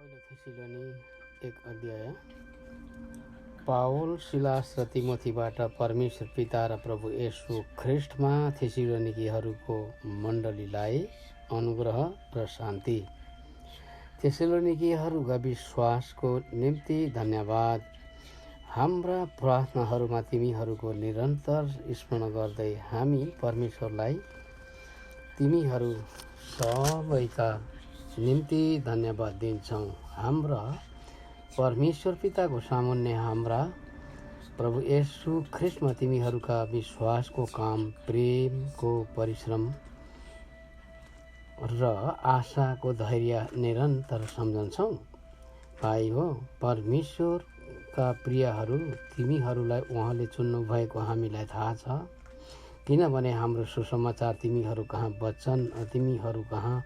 पहिलो थेसिलोनी 1 अध्याय। Paul, Silas र तिमोथीबाट परमेश्वर पिता र प्रभु येशू ख्रिस्टमा थेसिलोनिकीहरूको मण्डलीलाई अनुग्रह र शान्ति। थेसिलोनिकीहरूका विश्वासको निम्ति धन्यवाद। हाम्रा प्रार्थनाहरूमा तिमीहरूको निरन्तर स्मरण गर्दै हामी परमेश्वरलाई तिमीहरू सबैका निम्ति धन्यवाद दिन्छौँ। हाम्रा परमेश्वर पिताको सामुन्ने हाम्रा प्रभु येशू ख्रिस्टमा तिमीहरूका विश्वासको काम, प्रेमको परिश्रम र आशाको धैर्य निरन्तर सम्झन्छौँ। भाइ हो, परमेश्वरका प्रियहरू, तिमीहरूलाई उहाँले चुन्नु भएको हामीलाई थाहा छ, किनभने हाम्रो सुसमाचार तिमीहरू कहाँ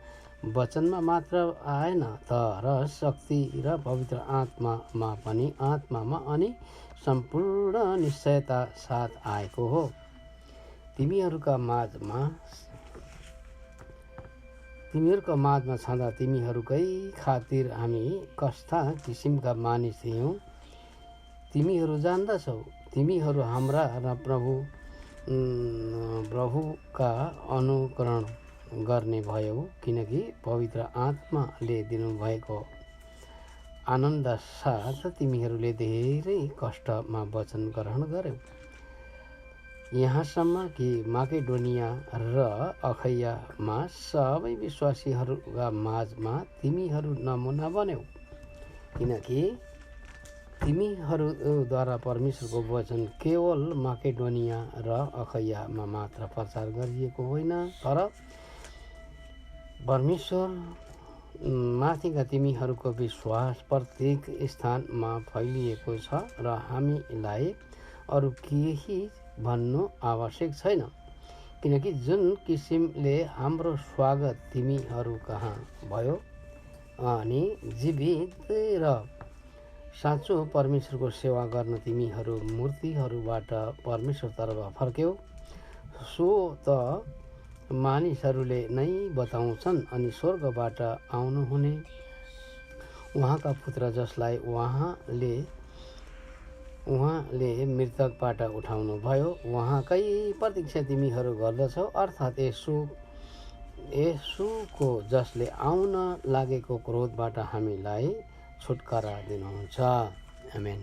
वचनमा मात्र आएन, तर शक्ति र पवित्र आत्मामा पनि, आत्मामा अनि सम्पूर्ण निश्चयता साथ आएको हो। तिमीहरूका माझमा छँदा तिमीहरूकै खातिर हामी कस्ता किसिमका मानिस थियौँ तिमीहरू जान्दछौ। तिमीहरू हाम्रा र प्रभुका अनुकरण गर्ने भयो, किनकि पवित्र आत्माले दिनुभएको आनन्द साथ तिमीहरूले धेरै कष्टमा वचन ग्रहण गर्यौ, यहाँसम्म कि माकेडोनिया र अखैयामा सबै विश्वासीहरूका माझमा तिमीहरू नमुना बन्यौ, किनकि तिमीहरूद्वारा परमेश्वरको वचन केवल माकेडोनिया र अखैयामा मात्र प्रचार गरिएको होइन, तर परमेश्वर माथिका तिमीहरूको विश्वास प्रत्येक स्थानमा फैलिएको छ र हामीलाई अरू केही भन्नु आवश्यक छैन, किनकि जुन किसिमले हाम्रो स्वागत तिमीहरू कहाँ भयो अनि जीवित र साँचो परमेश्वरको सेवा गर्न तिमीहरू मूर्तिहरूबाट परमेश्वरतर्फ फर्क्यौ, सो त मानिसहरूले नै बताउँछन्। अनि स्वर्गबाट आउनुहुने उहाँका पुत्र, जसलाई उहाँले मृतकबाट उठाउनु भयो, उहाँकै प्रतीक्षा तिमीहरू गर्दछौ, अर्थात् येशूको, जसले आउन लागेको क्रोधबाट हामीलाई छुटकारा दिनुहुन्छ। आमेन।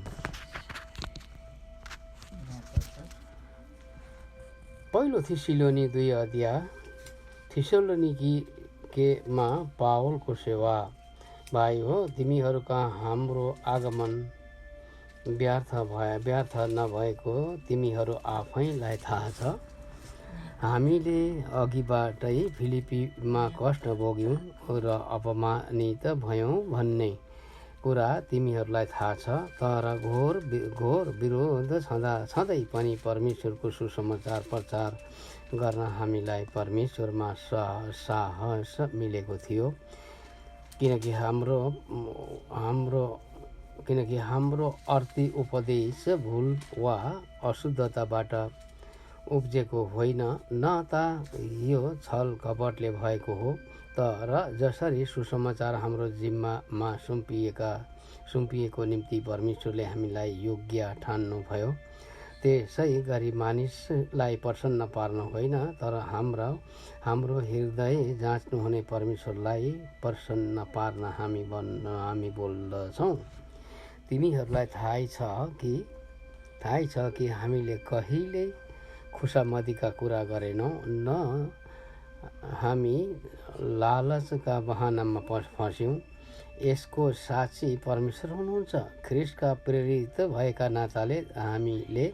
पहिलो थेसिलोनी 2 अध्याय। थेसलोनिकेमा पावलको सेवा। भाइ हो, तिमीहरूका हाम्रो आगमन व्यर्थ नभएको तिमीहरू आफैलाई थाहा छ। हामीले अघिबाटै फिलिपीमा कष्ट भोग्यौँ र अपमानित भयौँ भन्ने कुरा तिमीहरूलाई थाहा छ, तर घोर विरोध छँदै पनि परमेश्वरको सुसमाचार प्रचार गर्न हामीलाई परमेश्वरमा साहस मिलेको थियो, किनकि हाम्रो अर्थी उपदेश भुल वा अशुद्धताबाट उब्जेको होइन, न त यो छल कपटले भएको हो, तर जसरी सुसमाचार हाम्रो जिम्मामा सुम्पिएको निम्ति परमेश्वरले हामीलाई योग्य ठान्नुभयो, त्यसै गरी मानिसलाई प्रसन्न पार्न होइन, तर हाम्रो हृदय जाँच्नुहुने परमेश्वरलाई प्रसन्न पार्न हामी बोल्दछौँ। तिमीहरूलाई थाहै छ कि हामीले कहिल्यै खुसामदीका कुरा गरेनौँ, न हामी लालचका बहानामा फस्यौँ। यसको साक्षी परमेश्वर हुनुहुन्छ। ख्रिस्टका प्रेरित भएका नाताले हामीले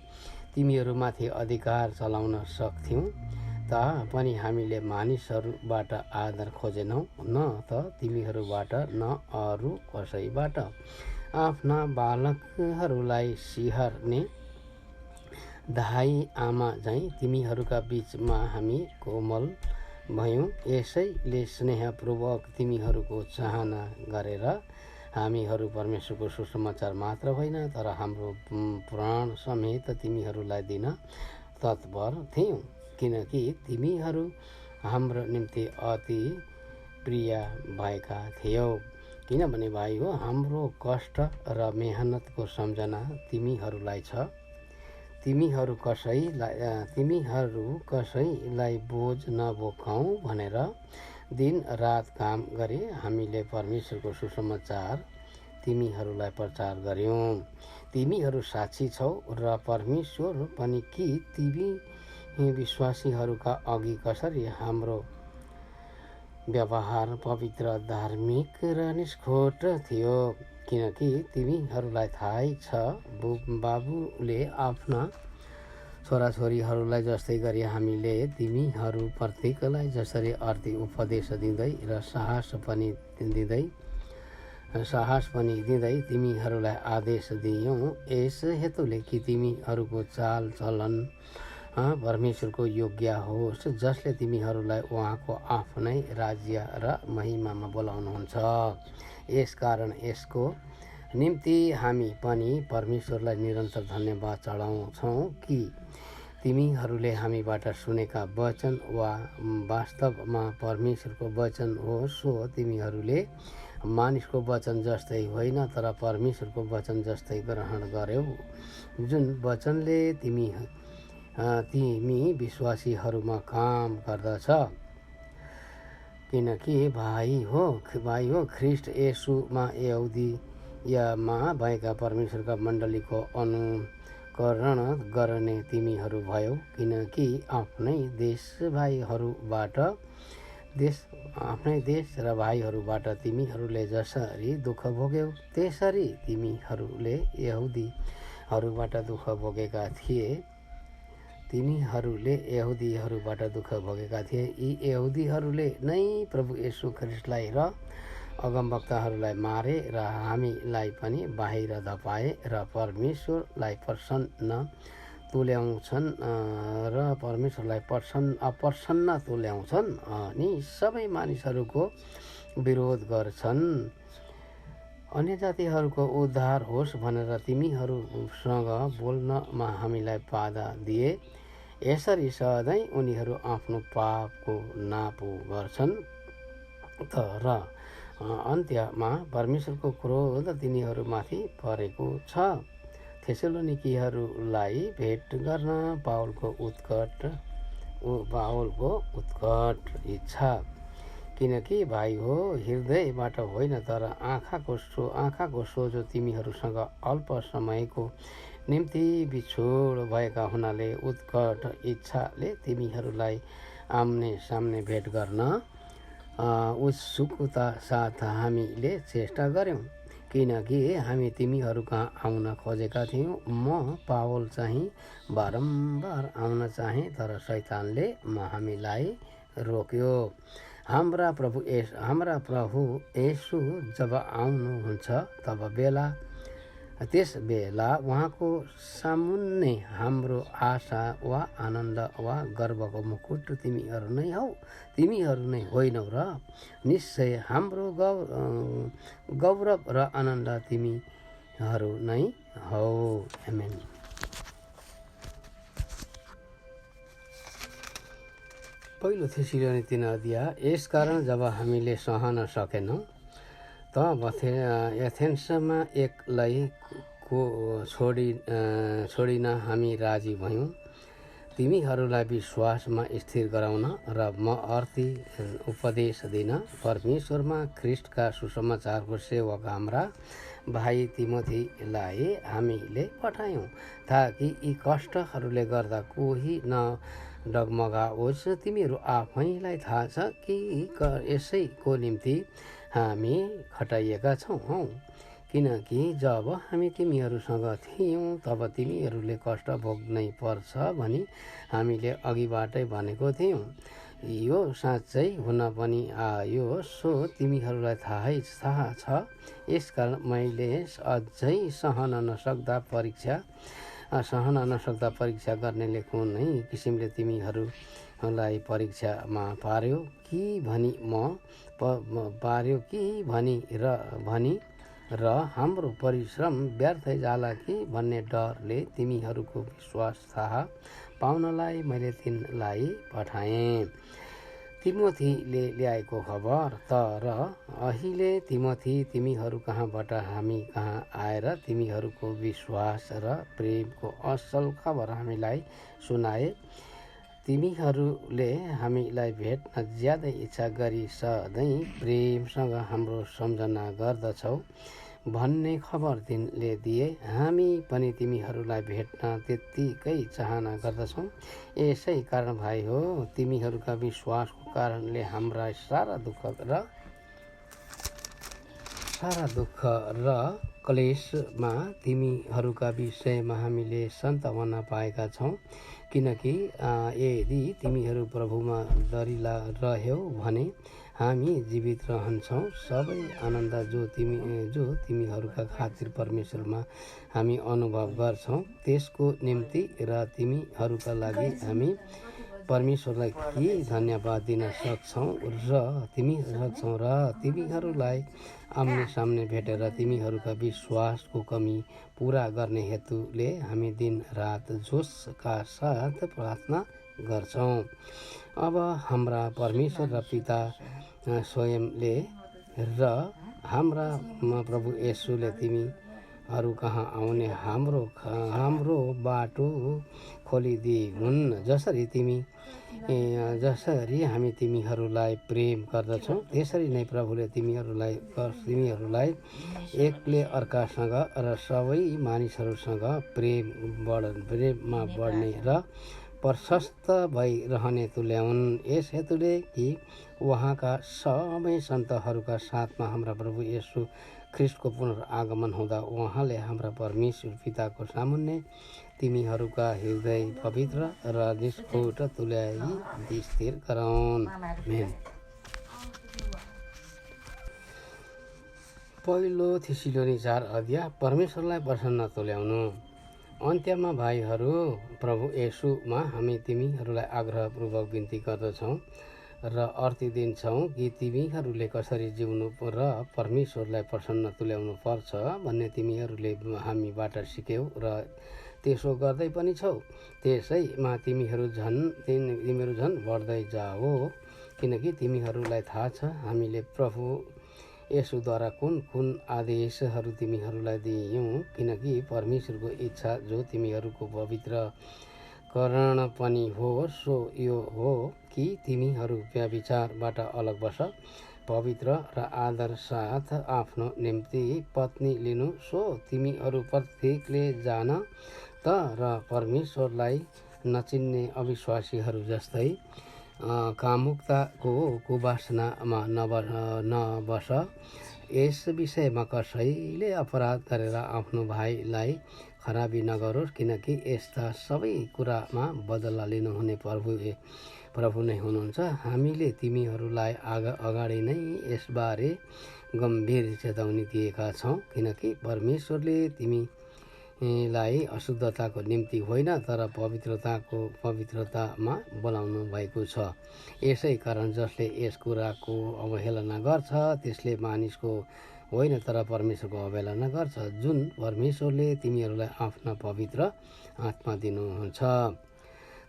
तिमीहरूमाथि अधिकार चलाउन सक्थ्यौँ, तापनि हामीले मानिसहरूबाट आदर खोजेनौँ, न त तिमीहरूबाट न अरू कसैबाट। आफ्ना बालकहरूलाई सिहार्ने दाइ आमा झैँ तिमीहरूका बीचमा हामी कोमल भयौँ। यसैले स्नेहपूर्वक तिमीहरूको चाहना गरेर हामीहरू परमेश्वरको सुसमाचार मात्र होइन, तर हाम्रो प्राण समेत तिमीहरूलाई दिन तत्पर थियौँ, किनकि तिमीहरू हाम्रो निम्ति अति प्रिय भएका थियौ। किनभने भाइ हो हाम्रो कष्ट र मेहनतको सम्झना तिमीहरूलाई छ। तिमीहरू कसैलाई बोझ नबोकाऊ भनेर दिन रात काम गरे हामीले परमेश्वरको सुसमाचार तिमीहरूलाई प्रचार गर्यौँ। तिमीहरू साक्षी छौ र परमेश्वर पनि कि तिमी विश्वासीहरूका अघि कसरी हाम्रो व्यवहार पवित्र, धार्मिक र निष्खोट थियो। किनकि तिमीहरूलाई थाहै छ बाबुले आफ्ना छोराछोरीहरूलाई जस्तै गरी हामीले तिमीहरू प्रत्येकलाई जसरी अर्थी उपदेश दिँदै र साहस पनि दिँदै तिमीहरूलाई आदेश दियौँ। यस हेतुले कि तिमीहरूको चाल चलन परमेश्वरको योग्य होस्, जसले तिमीहरूलाई उहाँको आफ्नै राज्य र महिमामा बोलाउनुहुन्छ। यसकारण यसको निम्ति हामी पनि परमेश्वरलाई निरन्तर धन्यवाद चढाउँछौँ कि तिमीहरूले हामीबाट सुनेका वचन वा वास्तवमा परमेश्वरको वचन हो सो तिमीहरूले मानिसको वचन जस्तै होइन तर परमेश्वरको वचन जस्तै ग्रहण गर्यौ, जुन वचनले तिमी विश्वासीहरूमा काम गर्दछ। किनकि भाइ हो ख्रिस्ट येशूमा यहुदियामा भएका परमेश्वरका मण्डलीको अनुकरण गर्ने तिमीहरू भयौ। किनकि आफ्नै देश र भाइहरूबाट तिमीहरूले जसरी दुःख भोग्यौ त्यसरी तिमीहरूले यहुदीहरूबाट दुःख भोगेका थिए। यी यहुदीहरूले नै प्रभु येशू ख्रिस्टलाई र अगमवक्ताहरूलाई मारे र हामीलाई पनि बाहिर धपाए र परमेश्वरलाई अप्रसन्न तुल्याउँछन् अनि सबै मानिसहरूको विरोध गर्छन्। अन्य जातिहरूको उद्धार होस् भनेर तिमीहरूसँग बोल्नमा हामीलाई बाधा दिए। यसरी सधैँ उनीहरू आफ्नो पापको नापो गर्छन्, तर अन्त्यमा परमेश्वरको क्रोध तिनीहरूमाथि परेको छ। थेसलोनिकीहरूलाई भेट गर्न पावलको उत्कट इच्छा। किनकि भाइ हो हृदयबाट होइन तर आँखाको सोझो तिमीहरूसँग अल्प समयको निम्ति बिछोड भएका हुनाले उत्कट इच्छाले तिमीहरूलाई आम्ने सामने भेट गर्न उत्सुकता साथ हामीले चेष्टा गर्यौँ। किनकि हामी तिमीहरू कहाँ आउन खोजेका थियौँ। म पावल चाहिँ बारम्बार आउन चाहेँ तर शैतानले हामीलाई रोक्यो। हाम्रा प्रभु येशू जब आउनुहुन्छ त्यस बेला उहाँको सामुन्ने हाम्रो आशा वा आनन्द वा गर्वको मुकुट तिमीहरू नै होइनौ र निश्चय हाम्रो गौरव र आनन्द तिमीहरू नै हौ। आमेन। पहिलो थेसलोनिके 3 अध्याय। यसकारण जब हामीले सहन सकेनौँ तब एथेन्समा एकलाई छोडिन हामी राजी भयौँ, तिमीहरूलाई विश्वासमा स्थिर गराउन र म अर्थी उपदेश दिन। परमेश्वरमा ख्रिस्टका सुसमाचारको सेवक हाम्रा भाइ तिमोथीलाई हामीले पठायौँ ताकि यी कष्टहरूले गर्दा कोही नडगमगाओस्। तिमीहरू आफैलाई थाहा छ कि यसैको निम्ति हामी खटाइएका छौँ। किनकि जब हामी तिमीहरूसँग थियौँ तब तिमीहरूले कष्ट भोग्नै पर्छ भनी हामीले अघिबाटै भनेको थियौँ। यो साँच्चै हुन पनि आयो सो तिमीहरूलाई थाहा छ। यसकारण मैले अझै सहन नसक्दा परीक्षा गर्नेले कुनै किसिमले तिमीहरूलाई परीक्षामा पार्यो कि भनी र हाम्रो परिश्रम व्यर्थै जाला कि भन्ने डरले तिमीहरूको विश्वास थाहा पाउनलाई मैले तिनलाई पठाएँ। तिमोथीले ल्याएको खबर। तर अहिले तिमोथी तिमीहरू कहाँबाट हामी कहाँ आएर तिमीहरूको विश्वास र प्रेमको असल खबर हामीलाई सुनाए। तिमीहरूले हामीलाई भेट्न ज्यादै इच्छा गरी सधैँ प्रेमसँग हाम्रो सम्झना गर्दछौ भन्ने खबर तिनले दिए। हामी पनि तिमीहरूलाई भेट्न त्यत्तिकै चाहना गर्दछौँ। यसै कारण भाइ हो, तिमीहरूका विश्वासको कारणले हाम्रा सारा दुःख र क्लेशमा तिमीहरूका विषयमा हामीले सान्त्वना पाएका छौँ। किनकि यदि तिमीहरू प्रभुमा दरिला रह्यौ भने हामी जीवित रहन्छौँ। सबै आनन्द जो तिमीहरूका खातिर परमेश्वरमा हामी अनुभव गर्छौँ त्यसको निम्ति र तिमीहरूका लागि हामी परमेश्वरलाई के धन्यवाद दिन सक्छौँ र तिमीहरूलाई आम्ने सामने भेटेर तिमीहरूका विश्वासको कमी पुरा गर्ने हेतुले हामी दिन रात जोसका साथ प्रार्थना गर्छौँ। अब हाम्रा परमेश्वर र पिता स्वयंले र हाम्रा प्रभु येशूले तिमीहरू कहाँ आउने हाम्रो बाटो खोलिदिए हुन्। जसरी हामी तिमीहरूलाई प्रेम गर्दछौँ त्यसरी नै प्रभुले तिमीहरूलाई एकले अर्कासँग र सबै मानिसहरूसँग प्रेममा बढ्ने र प्रशस्त भइरहने तुल्याउन्। यस हेतुले कि उहाँका सबै सन्तहरूका साथमा हाम्रा प्रभु येशू ख्रिस्टको पुनरागमन हुँदा उहाँले हाम्रा परमेश्वर पिताको सामुन्ने तिमीहरूका हृदय पवित्र र निष्ठुर तुल्याई स्थिर गराउन्। पहिलो थिस्सलुनी 4 अध्याय परमेश्वरलाई प्रसन्न तुल्याउनु। अन्त्यमा भाइहरू, प्रभु येशूमा हामी तिमीहरूलाई आग्रहपूर्वक बिन्ती गर्दछौँ र अर्ती दिन्छौँ कि तिमीहरूले कसरी जिउनु र परमेश्वरलाई प्रसन्न तुल्याउनु पर्छ भन्ने तिमीहरूले हामीबाट सिक्यौ र त्यसो गर्दै पनि छौ। त्यसैमा तिमीहरू झन् बढ्दै जाओ, किनकि तिमीहरूलाई थाहा छ हामीले प्रभु यसुद्वारा कुन आदेशहरू तिमीहरूलाई दियौँ। किनकि परमेश्वरको इच्छा जो तिमीहरूको पवित्रकरण पनि हो सो यो हो कि तिमीहरू व्यभिचारबाट अलग बस, पवित्र र आदर साथ आफ्नो निम्ति पत्नी लिनु, सो तिमीहरू प्रत्येकले जान तर परमेश्वरलाई नचिन्ने अविश्वासीहरू जस्तै कामुकताको कुवासनामा नबस। यस विषयमा कसैले अपराध गरेर आफ्नो भाइलाई खराबी नगरोस्, किनकि यस्ता सबै कुरामा बदला लिनुहुने प्रभु नै हुनुहुन्छ। हामीले तिमीहरूलाई अगाडि नै यसबारे गम्भीर चेतावनी दिएका छौँ, किनकि परमेश्वरले तिमीलाई अशुद्धताको निम्ति होइन तर पवित्रतामा बोलाउनु भएको छ। यसै कारण जसले यस कुराको अवहेलना गर्छ त्यसले मानिसको होइन तर परमेश्वरको अवहेलना गर्छ, जुन परमेश्वरले तिमीहरूलाई आफ्ना पवित्र आत्मा दिनुहुन्छ।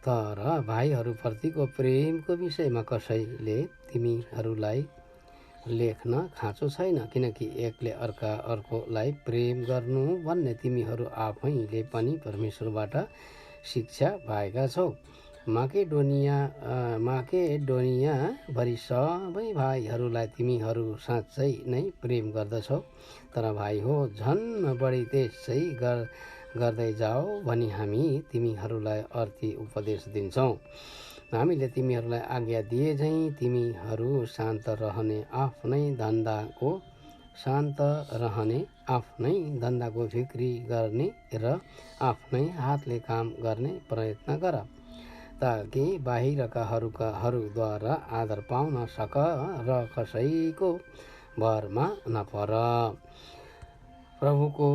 तर भाइहरूप्रतिको प्रेमको विषयमा कसैले तिमीहरूलाई लेख्न खाँचो छैन, किनकि एकले अर्कोलाई प्रेम गर्नु भन्ने तिमीहरू आफैले पनि परमेश्वरबाट शिक्षा पाएका छौ। माकेडोनिया भरि सबै भाइहरूलाई तिमीहरू साँच्चै नै प्रेम गर्दछौ। तर भाइ हो, झन् बढी त्यसै गर्दै जाओ भनी हामी तिमीहरूलाई अर्थी उपदेश दिन्छौँ। हामीले तिमीहरूलाई आज्ञा दिए झैँ तिमीहरू शान्त रहने, आफ्नै धन्दाको फिक्री गर्ने र आफ्नै हातले काम गर्ने प्रयत्न गर, ताकि बाहिरकाहरूद्वारा आदर पाउन सक र कसैको भरमा नपर। प्रभुको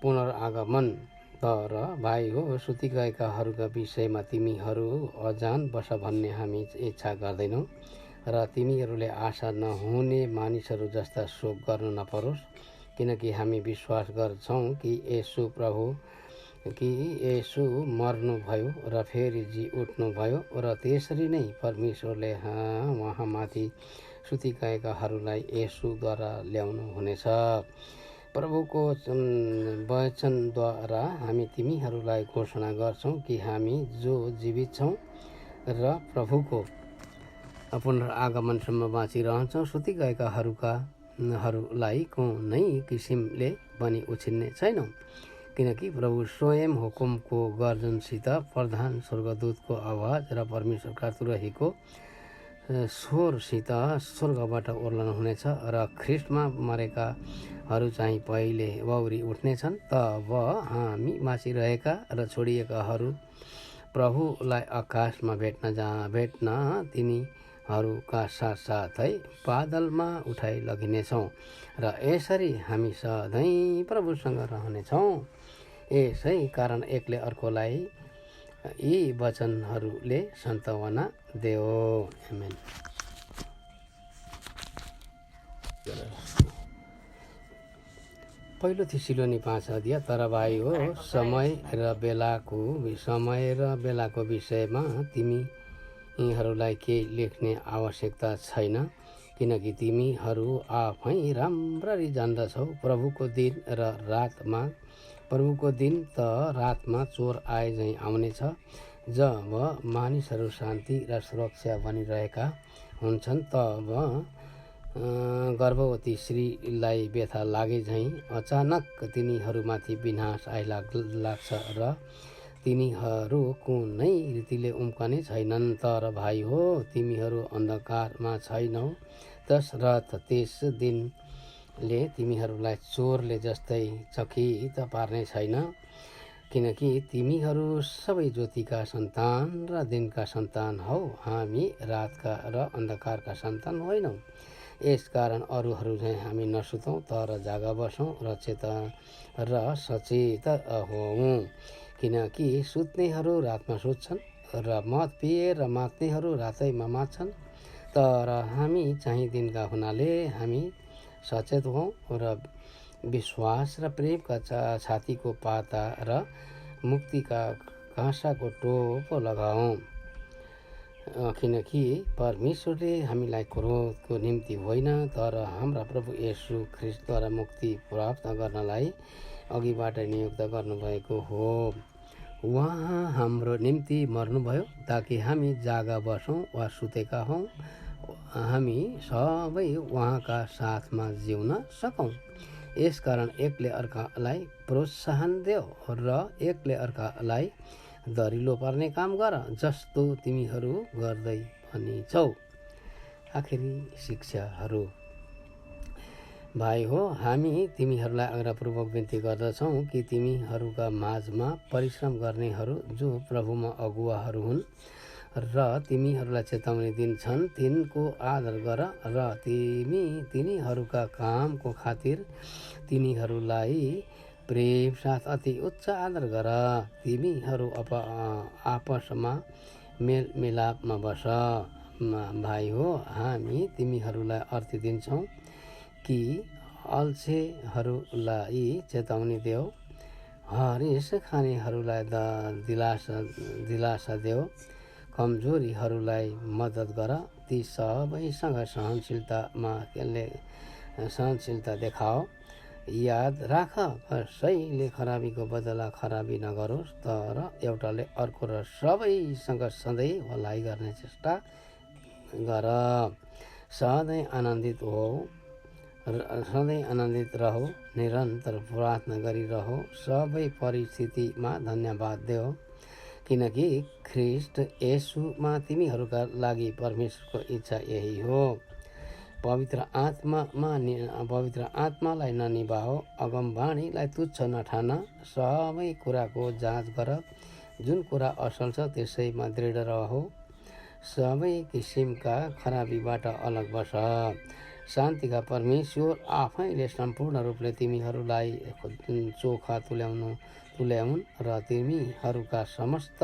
पुनरागमन। तर भाइ हो, सुति गएकाहरूका विषयमा तिमीहरू अजान बस भन्ने हामी इच्छा गर्दैनौँ र तिमीहरूले आशा नहुने मानिसहरू जस्ता शोक गर्न नपरोस्, किनकि हामी विश्वास गर्छौँ कि येशू प्रभु कि येशू मर्नुभयो र फेरि जी उठ्नुभयो र त्यसरी नै परमेश्वरले उहाँमाथि सुतिगएकाहरूलाई येशूद्वारा ल्याउनु हुनेछ। प्रभुको वचनद्वारा हामी तिमीहरूलाई घोषणा गर्छौँ कि हामी जो जीवित छौँ र प्रभुको पुनरागमनसम्म बाँचिरहन्छौँ, सुतिगएकाहरूलाई कुनै किसिमले पनि उछिन्ने छैनौँ। किनकि प्रभु स्वयं हुकुमको गर्जनसित, प्रधान स्वर्गदूतको आवाज र परमेश्वरका तुरहीको स्वरसित स्वर्गबाट ओर्लनु हुनेछ र ख्रिस्टमा मरेकाहरू चाहिँ पहिले वाउरी उठ्नेछन्। तब हामी बाँचिरहेका र छोडिएकाहरू प्रभुलाई आकाशमा भेट्न तिनीहरूका साथसाथै बादलमा उठाइ लगिनेछौँ र यसरी हामी सधैँ प्रभुसँग रहनेछौँ। यसै कारण एकले अर्कोलाई यी वचनहरूले सन्तवना देऊ। आमेन। पहिलो थिस्सलुनी 5 तर भाइ हो, समय र बेलाको विषयमा तिमीहरूलाई केही लेख्ने आवश्यकता छैन, किनकि तिमीहरू आफै राम्ररी जान्दछौ प्रभुको दिन त रातमा चोर आए झैँ आउनेछ, जब मानिसहरू शान्ति र सुरक्षा बनिरहेका हुन्छन्। तब गर्भवती स्त्रीलाई व्यथा लागे झैँ अचानक तिनीहरूमाथि विनाश आइलाग्छ र तिनीहरू कुनै रीतिले उम्कने छैनन्। तर भाइ हो, तिमीहरू अन्धकारमा छैनौ, तसर्थ त्यस दिनले तिमीहरूलाई चोरले जस्तै चकित पार्ने छैन, किनकि तिमीहरू सबै ज्योतिका सन्तान र दिनका सन्तान हौ। हामी रातका र अन्धकारका सन्तान होइनौँ। यसकारण अरूहरू झैँ हामी नसुतौँ, तर जागा बसौँ र सचेत हौँ। किनकि सुत्नेहरू रातमा सुत्छन् र मद पिएर मात्नेहरू रातैमा मात्छन्, तर हामी चाहिँ दिनका हुनाले हामी सचेत हौँ र विश्वास र प्रेमका छातीको पाता र मुक्तिका काँसाको टोपो लगाऊ। किनकि परमेश्वरले हामीलाई क्रोधको निम्ति होइन, तर हाम्रा प्रभु येशू ख्रिस्टद्वारा मुक्ति प्राप्त गर्नलाई अघिबाट नियुक्त गर्नुभएको हो। उहाँ हाम्रो निम्ति मर्नुभयो ताकि हामी जागा बसौँ वा सुतेका हौँ, हामी सबै उहाँका साथमा जिउन सकौँ। यसकारण एकले अर्कालाई प्रोत्साहन देऊ र एकले अर्कालाई दरिलो पार्ने काम गर, जस्तो तिमीहरू गर्दै पनि छौ। आखिरी शिक्षाहरू। भाइ हो, हामी तिमीहरूलाई आग्रहपूर्वक बिन्ती गर्दछौँ कि तिमीहरूका माझमा परिश्रम गर्नेहरू जो प्रभुमा अगुवाहरू हुन् र तिमीहरूलाई चेतावनी दिन्छन्, तिनको आदर गर र तिनीहरूका कामको खातिर तिनीहरूलाई प्रेम साथ अति उच्च आदर गर। तिमीहरू आपसमा मेलमिलापमा बस। भाइ हो, हामी तिमीहरूलाई अर्थ दिन्छौँ कि अल्छेहरूलाई चेतावनी देऊ, हरेस खानेहरूलाई दिलासा देऊ, कमजोरीहरूलाई मद्दत गर, ती सबैसँग सहनशीलता देखाओ। याद राख, कसैले खराबीको बदला खराबी नगरोस्, तर एउटाले अर्को र सबैसँग सधैँ भलाइ गर्ने चेष्टा गर। सधैँ आनन्दित रहो, निरन्तर प्रार्थना गरिरहो, सबै परिस्थितिमा धन्यवाद देऊ, किनकि ख्रिस्ट येशूमा तिमीहरूका लागि परमेश्वरको इच्छा यही हो। पवित्र आत्मालाई ननिभाओ, अगमवाणीलाई तुच्छ नठान, सबै कुराको जाँच गर, जुन कुरा असल छ त्यसैमा दृढ रहो, सबै किसिमका खराबीबाट अलग बस। शान्तिका परमेश्वर आफैले सम्पूर्ण रूपले तिमीहरूलाई चोखा तुल्याउन् र तिमीहरूका समस्त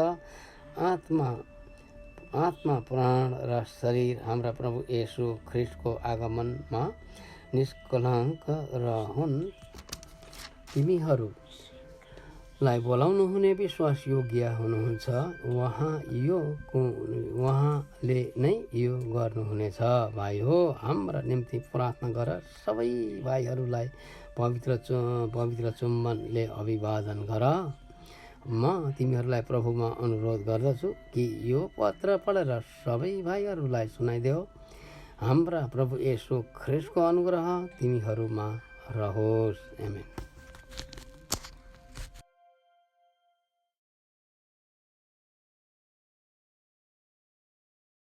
आत्मा, प्राण र शरीर हाम्रा प्रभु येशू ख्रिस्टको आगमनमा निष्कलङ्क रहन्। तिमीहरू लाई बोलाउनु हुने विश्वास योग्य हुनुहुन्छ। उहाँले नै यो गर्नुहुनेछ। भाइ हो, हाम्रा निम्ति प्रार्थना गर। सबै भाइहरूलाई पवित्र चुम्बनले अभिवादन गर। म तिमीहरूलाई प्रभुमा अनुरोध गर्दछु कि यो पत्र पढेर सबै भाइहरूलाई सुनाइदेऊ। हाम्रा प्रभु येशू ख्रीष्टको अनुग्रह तिमीहरूमा रहोस्। आमेन।